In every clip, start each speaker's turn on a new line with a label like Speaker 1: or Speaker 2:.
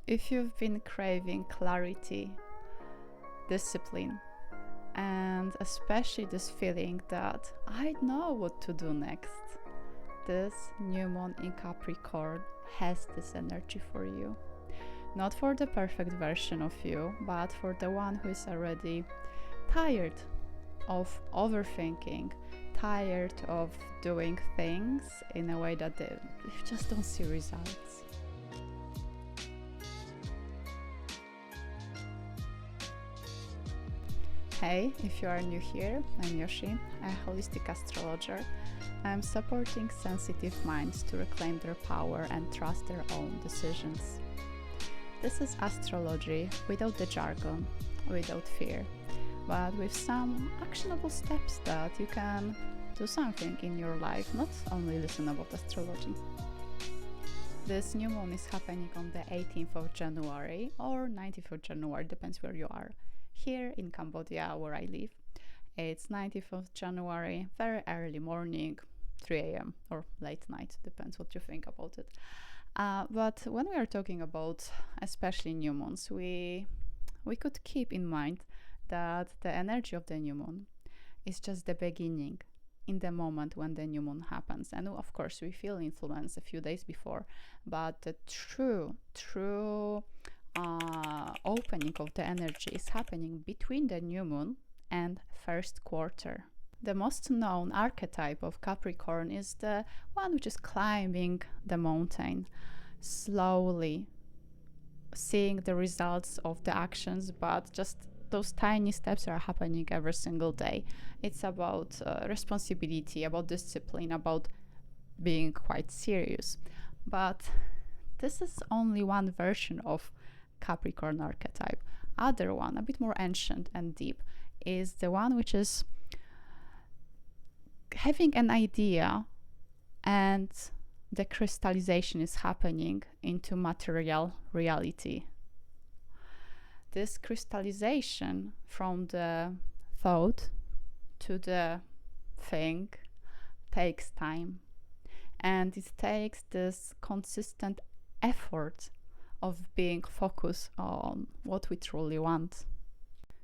Speaker 1: If you've been craving clarity, discipline, and especially this feeling that I know what to do next, this new moon in Capricorn has this energy for you. Not for the perfect version of you, but for the one who is already tired of overthinking, tired of doing things in a way that you just don't see results. Hey, if you are new here, I'm Yoshi, a holistic astrologer. I'm supporting sensitive minds to reclaim their power and trust their own decisions. This is astrology without the jargon, without fear, but with some actionable steps that you can do something in your life, not only listen about astrology. This new moon is happening on the 18th of January or 19th of January, depends where you are. Here in Cambodia, where I live, it's 19th of January, very early morning, 3 a.m. or late night, depends what you think about it. But when we are talking about especially new moons, we could keep in mind that the energy of the new moon is just the beginning, in the moment when the new moon happens. And of course, we feel influence a few days before, but the true opening of the energy is happening between the new moon and first quarter. The most known archetype of Capricorn is the one which is climbing the mountain slowly, seeing the results of the actions, but just those tiny steps are happening every single day. It's about responsibility, about discipline, about being quite serious. But this is only one version of Capricorn archetype. Other one, a bit more ancient and deep, is the one which is having an idea and the crystallization is happening into material reality. This crystallization from the thought to the thing takes time, and it takes this consistent effort of being focused on what we truly want.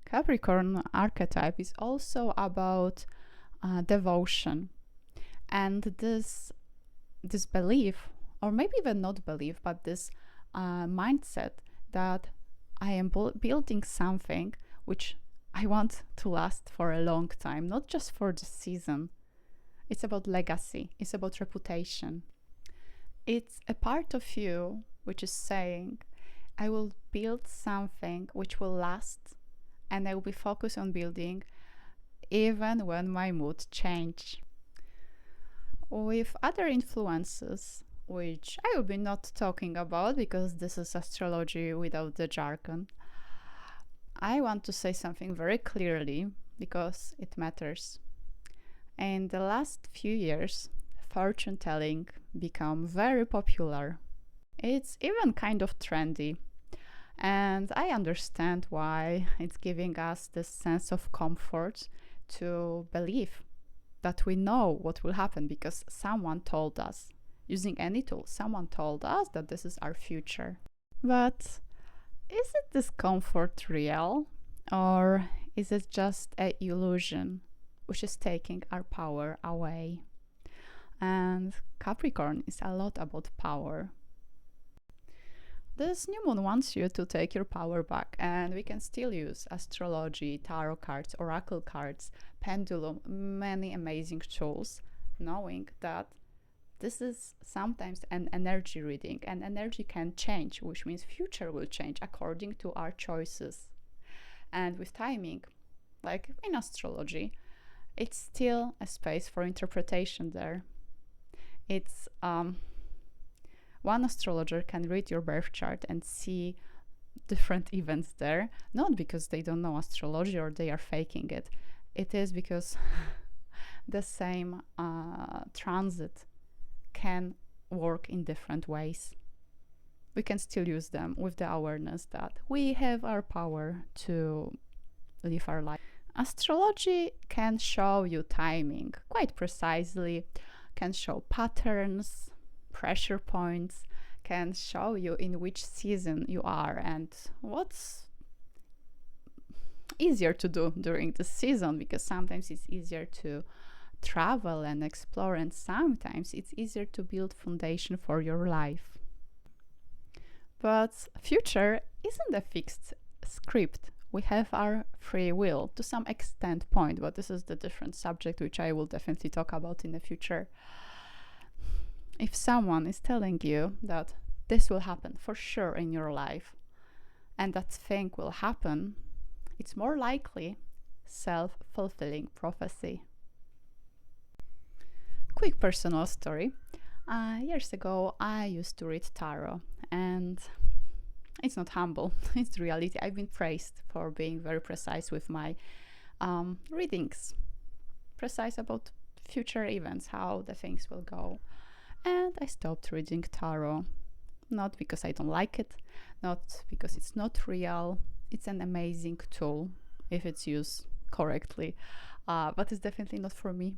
Speaker 1: Capricorn archetype is also about devotion, and this belief, or maybe even not belief, but this mindset that I am building something which I want to last for a long time, not just for the season. It's about legacy, it's about reputation. It's a part of you which is saying, I will build something which will last, and I will be focused on building even when my mood change. With other influences, which I will be not talking about because this is astrology without the jargon, I want to say something very clearly because it matters. In the last few years, fortune telling became very popular. It's even kind of trendy, and I understand why. It's giving us this sense of comfort to believe that we know what will happen because someone told us. Using any tool, someone told us that this is our future. But is it this comfort real, or is it just an illusion which is taking our power away? And Capricorn is a lot about power. This new moon wants you to take your power back, and we can still use astrology, tarot cards, oracle cards, pendulum, many amazing tools, knowing that this is sometimes an energy reading, and energy can change, which means future will change according to our choices. And with timing, like in astrology, it's still a space for interpretation there. It's one astrologer can read your birth chart and see different events there, not because they don't know astrology or they are faking it. It is because the same transit can work in different ways. We can still use them with the awareness that we have our power to live our life. Astrology can show you timing quite precisely, can show patterns, pressure points, can show you in which season you are and what's easier to do during the season, because sometimes it's easier to travel and explore, and sometimes it's easier to build foundation for your life. But future isn't a fixed script. We have our free will to some extent point, but this is the different subject which I will definitely talk about in the future. If someone is telling you that this will happen for sure in your life and that thing will happen, it's more likely self-fulfilling prophecy. Quick personal story. Years ago, I used to read tarot, and it's not humble, it's reality. I've been praised for being very precise with my readings, precise about future events, how the things will go. And I stopped reading tarot, not because I don't like it, not because it's not real. It's an amazing tool if it's used correctly, but it's definitely not for me.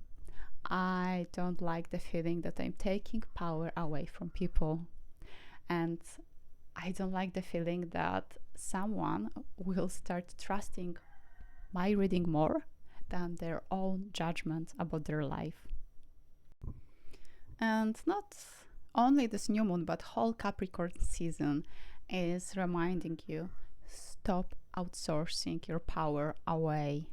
Speaker 1: I don't like the feeling that I'm taking power away from people, and I don't like the feeling that someone will start trusting my reading more than their own judgment about their life. And not only this new moon, but whole Capricorn season is reminding you, stop outsourcing your power away.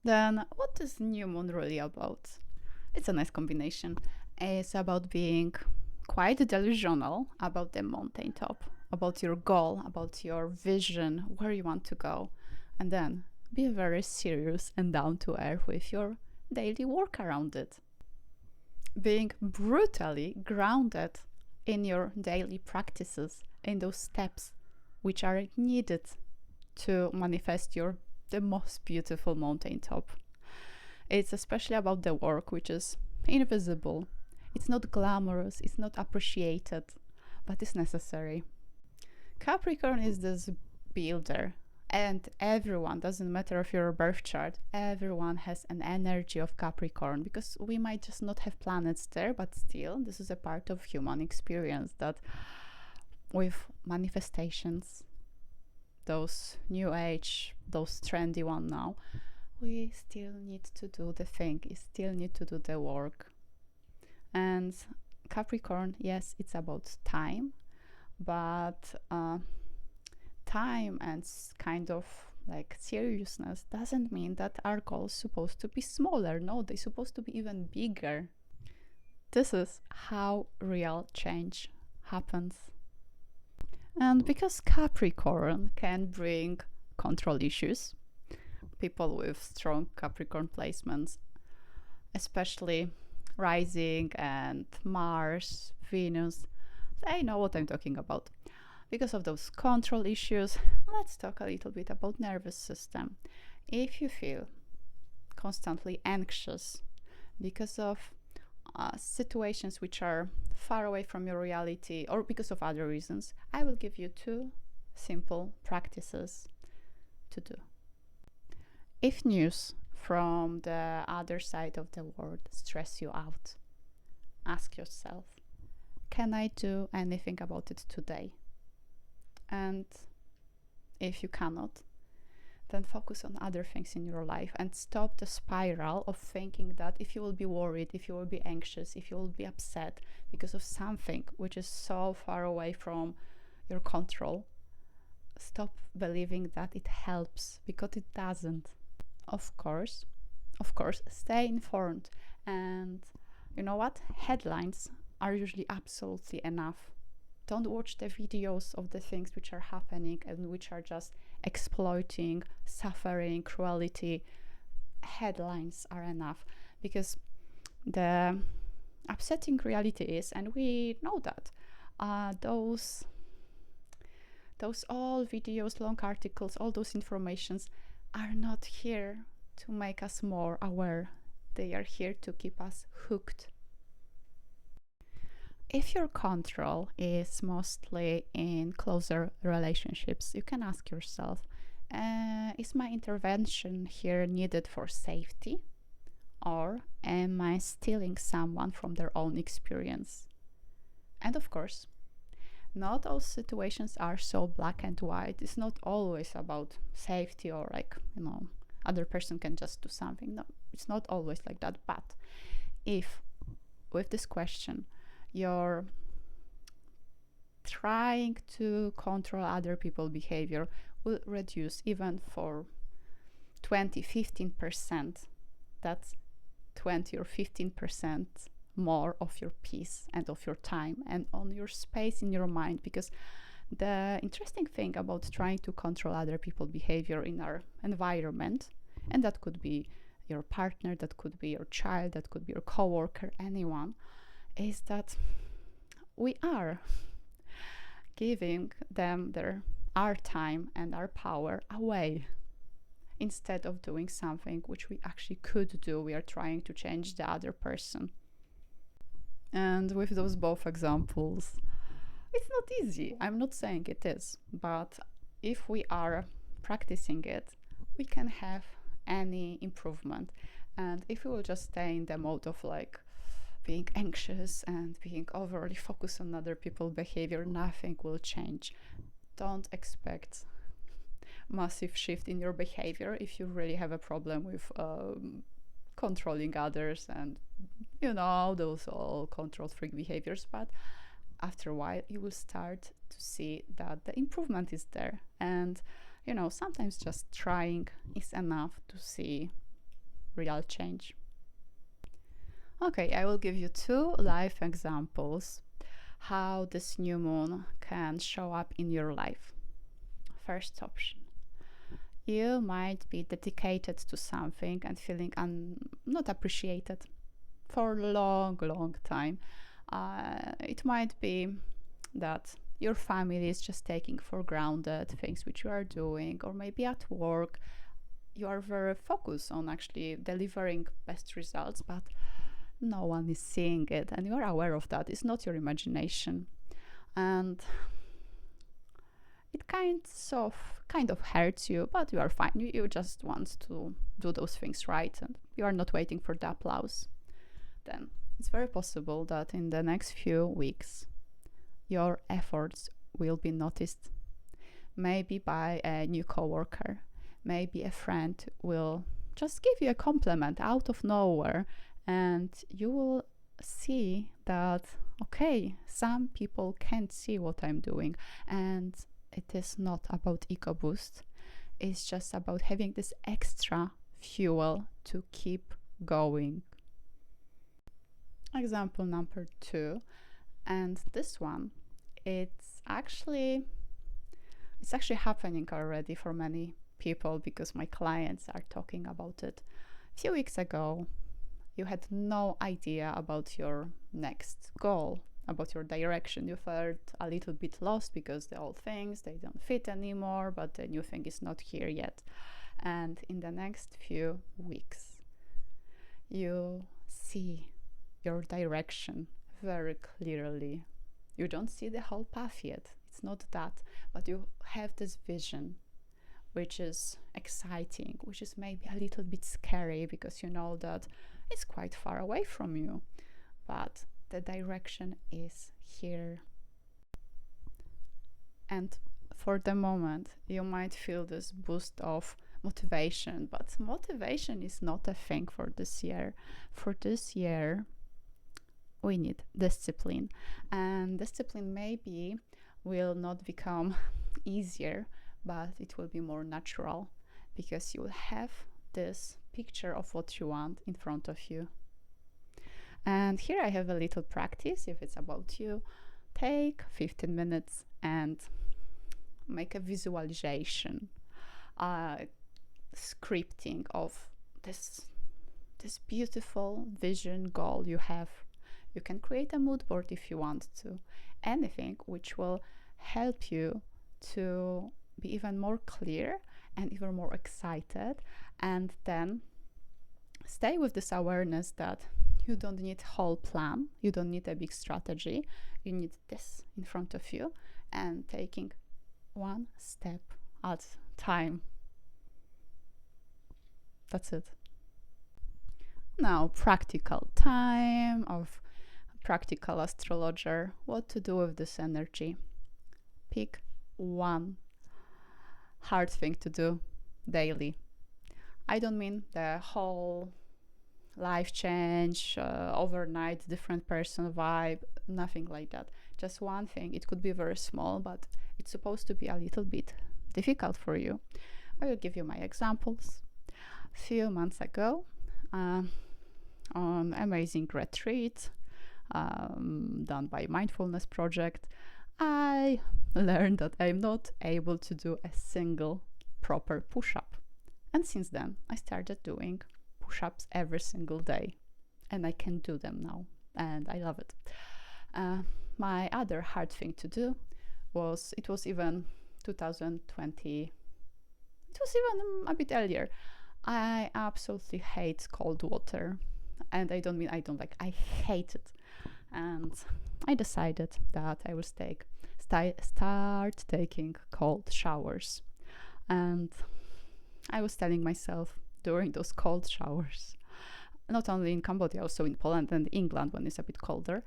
Speaker 1: Then what is new moon really about? It's a nice combination. It's about being quite delusional about the mountaintop, about your goal, about your vision, where you want to go, and then be very serious and down to earth with your daily work around it. Being brutally grounded in your daily practices, in those steps which are needed to manifest the most beautiful mountaintop. It's especially about the work which is invisible. It's not glamorous, it's not appreciated, but it's necessary. Capricorn is this builder, and everyone, doesn't matter if you're a birth chart, everyone has an energy of Capricorn, because we might just not have planets there, but still this is a part of human experience, that with manifestations, those new age, those trendy one now, we still need to do the thing, we still need to do the work. And Capricorn, yes, it's about time, but time and kind of like seriousness doesn't mean that our goals supposed to be smaller. No, they're supposed to be even bigger. This is how real change happens. And because Capricorn can bring control issues, people with strong Capricorn placements, especially rising and Mars, Venus, they know what I'm talking about. Because of those control issues, let's talk a little bit about nervous system. If you feel constantly anxious because of situations which are far away from your reality, or because of other reasons, I will give you 2 simple practices to do. If news from the other side of the world stress you out, ask yourself, can I do anything about it today? And if you cannot, then focus on other things in your life and stop the spiral of thinking that if you will be worried, if you will be anxious, if you will be upset because of something which is so far away from your control, stop believing that it helps, because it doesn't. Of course, stay informed, and you know what? Headlines are usually absolutely enough. Don't watch the videos of the things which are happening and which are just exploiting, suffering, cruelty. Headlines are enough, because the upsetting reality is, and we know that, those all videos, long articles, all those informations are not here to make us more aware. They are here to keep us hooked. If your control is mostly in closer relationships, you can ask yourself, is my intervention here needed for safety? Or am I stealing someone from their own experience? And of course, Not all situations are so black and white. It's not always about safety or like, other person can just do something. No, it's not always like that. But if with this question you're trying to control other people's behavior, will reduce even for 15%. That's 20 or 15% more of your peace and of your time and on your space in your mind. Because the interesting thing about trying to control other people's behavior in our environment, and that could be your partner, that could be your child, that could be your coworker, anyone, is that we are giving them our time and our power away instead of doing something which we actually could do. We are trying to change the other person. And with those both examples, it's not easy. I'm not saying it is, but if we are practicing it, we can have any improvement. And if we will just stay in the mode of like being anxious and being overly focused on other people's behavior, nothing will change. Don't expect massive shift in your behavior if you really have a problem with controlling others and those all control freak behaviors. But after a while you will start to see that the improvement is there, and sometimes just trying is enough to see real change. Okay, I will give you 2 life examples how this new moon can show up in your life. First option: you might be dedicated to something and feeling not appreciated for a long time. It might be that your family is just taking for granted things which you are doing, or maybe at work you are very focused on actually delivering best results, but no one is seeing it, and you are aware of that. It's not your imagination, and it kind of hurts you, but you are fine. You just want to do those things right, and you are not waiting for the applause. Then it's very possible that in the next few weeks your efforts will be noticed, maybe by a new coworker. Maybe a friend will just give you a compliment out of nowhere, and you will see that, okay, some people can't see what I'm doing, and it is not about ego boost. It's just about having this extra fuel to keep going. Example number 2, and this one, it's actually happening already for many people, because my clients are talking about it. A few weeks ago, you had no idea about your next goal, about your direction. You felt a little bit lost because the old things, they don't fit anymore, but the new thing is not here yet. And in the next few weeks, you see your direction very clearly. You don't see the whole path yet. It's not that, but you have this vision, which is exciting, which is maybe a little bit scary, because you know that it's quite far away from you, but the direction is here. And for the moment, you might feel this boost of motivation, but motivation is not a thing for this year. For this year, we need discipline, and discipline maybe will not become easier, but it will be more natural, because you will have this picture of what you want in front of you. And here I have a little practice. If it's about you, take 15 minutes and make a visualization, scripting of this beautiful vision goal you have. You can create a mood board if you want to. Anything which will help you to be even more clear and even more excited. And then stay with this awareness that you don't need a whole plan, you don't need a big strategy, you need this in front of you, and taking one step at a time. That's it. Now, practical time of practical astrologer. What to do with this energy? pick one hard thing to do daily. I don't mean the whole life change, overnight different person vibe, nothing like that. Just one thing. It could be very small, but it's supposed to be a little bit difficult for you. I will give you my examples. A few months ago, on amazing retreat done by Mindfulness Project, I learned that I'm not able to do a single proper push-up. And since then, I started doing push-ups every single day. And I can do them now. And I love it. My other hard thing to do was, it was even 2020, it was even a bit earlier. I absolutely hate cold water. And I don't mean I don't like, I hate it. And I decided that I will start taking cold showers. And I was telling myself during those cold showers, not only in Cambodia, also in Poland and England when it's a bit colder,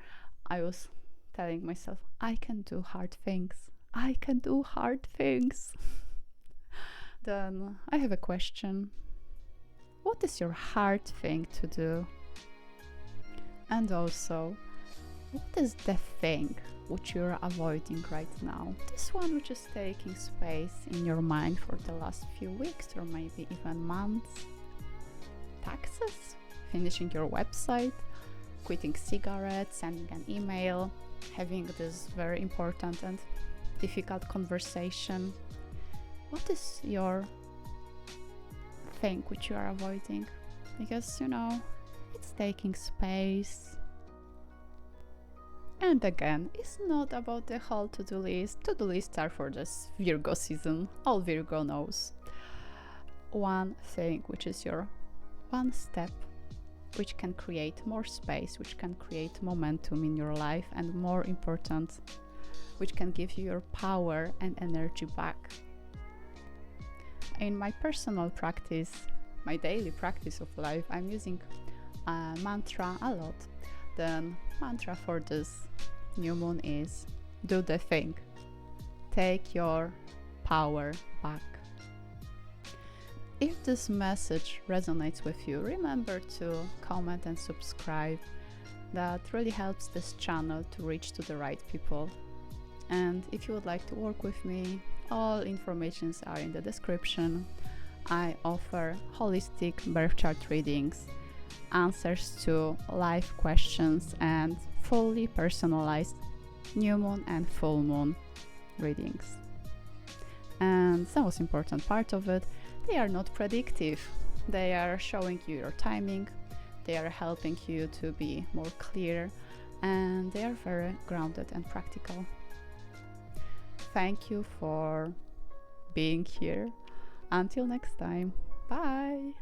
Speaker 1: I was telling myself, I can do hard things. I can do hard things. Then I have a question. What is your hard thing to do? And also, what is the thing which you're avoiding right now? This one which is taking space in your mind for the last few weeks or maybe even months. Taxes, finishing your website, quitting cigarettes, sending an email, having this very important and difficult conversation. What is your thing which you are avoiding? Because, it's taking space. And again, it's not about the whole to-do list. To-do lists are for this Virgo season. All Virgo knows. One thing, which is your one step, which can create more space, which can create momentum in your life, and more important, which can give you your power and energy back. In my personal practice, my daily practice of life, I'm using mantra a lot. The mantra for this new moon is do the thing. Take your power back. If this message resonates with you, remember to comment and subscribe. That really helps this channel to reach to the right people. And if you would like to work with me, all informations are in the description. I offer holistic birth chart readings, answers to life questions, and fully personalized new moon and full moon readings. And the most important part of it, they are not predictive. They are showing you your timing, they are helping you to be more clear, and they are very grounded and practical. Thank you for being here. Until next time, bye!